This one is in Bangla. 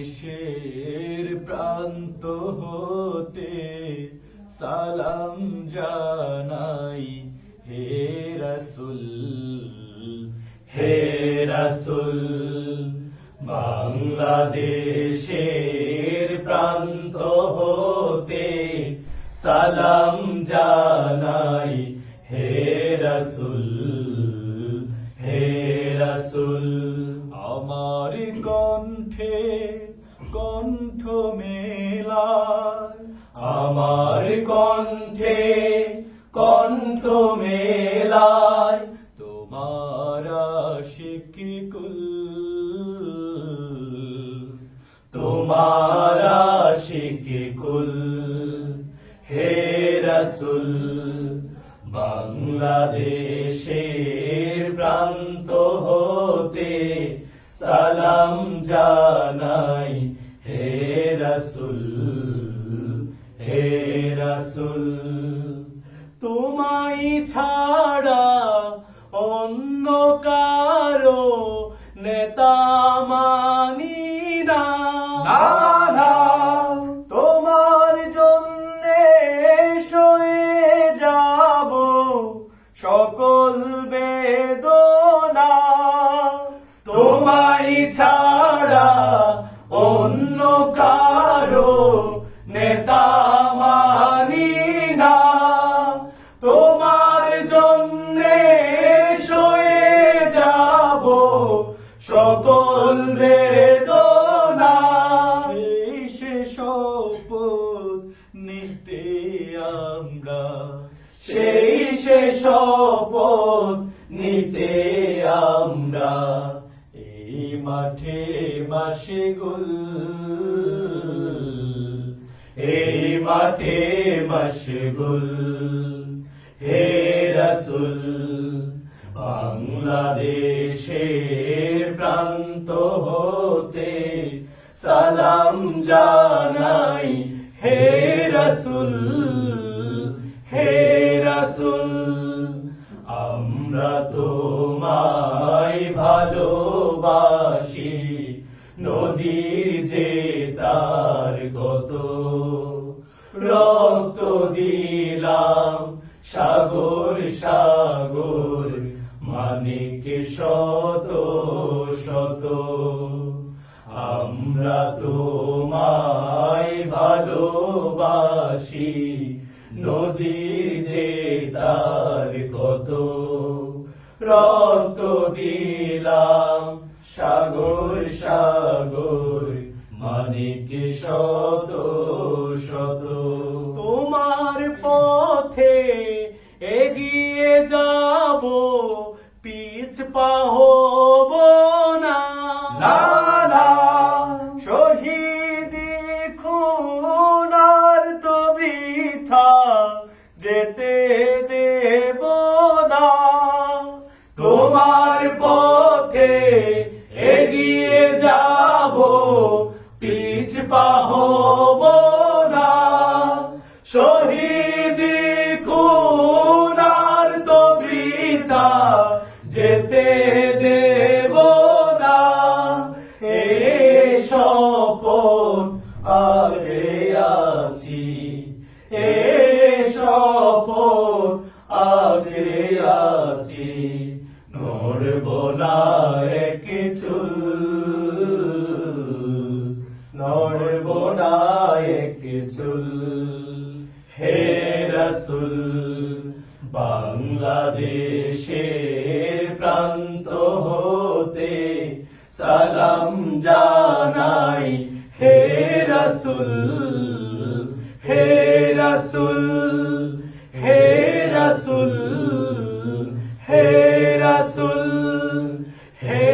বাংলাদেশের প্রান্ত হতে সালাম জানাই হে রাসূল, হে রাসূল। বাংলাদেশের প্রান্ত হতে সালাম জানাই হে রাসূল, হে রাসূল। আমার কণ্ঠে কণ্ঠ মেলায়, আমার কণ্ঠে কণ্ঠ মেলায় তোমার আশিকি কুল, তোমার আশিকি কুল। হে রাসূল, বাংলাদেশের প্রান্ত হতে সালাম জানাই হে রাসূল, হে রাসূল। তোমায় ছাড়া অন্য কারো নেতা মানি না, তোমার জন্যে সয়ে যাব সকল বেদনা। তোমায় ছাড়া অন্য কারো নেতা মানি না, তোমার জন্যে সয়ে যাব সকল বেদনা। সেই সে শপথ নিতে আমরা, সেই সে শপথ নিতে আমরা এই মাঠে মাশগুল, এই মাঠে মাশগুল। হে রাসূল, বাংলাদেশের প্রান্ত হতে সালাম জানাই হে রাসূল, হে রাসূল। আমরা তোমায় ভালোবাসি, নজির যে তার কত। রক্ত দিলাম সাগর সাগর, মানিক শত শত। আমরা তোমায় ভালোবাসি, নজির যে তার কত। রক্ত দিলাম সাগর সাগর, মানিক শত শত। তোমার পথে এগিয়ে যাব, পিছ পা হব না। শহীদি খুনার তো বৃথা যেতে দেব না। তোমার পথে এগিয়ে যাব, পিছ পা হব না। শহীদি খুনার তো বৃথা যেতে দেব না। এই শপথ আগলে আছি, এই শপথ আগলে আছি। নড়ব না এক চুল, নড়ব না এক চুল। হে রাসূল, বাংলাদেশের প্রান্ত হতে সালাম জানাই হে রাসূল, হে রাসূল, হে রাসূল, হে রাসূল, হে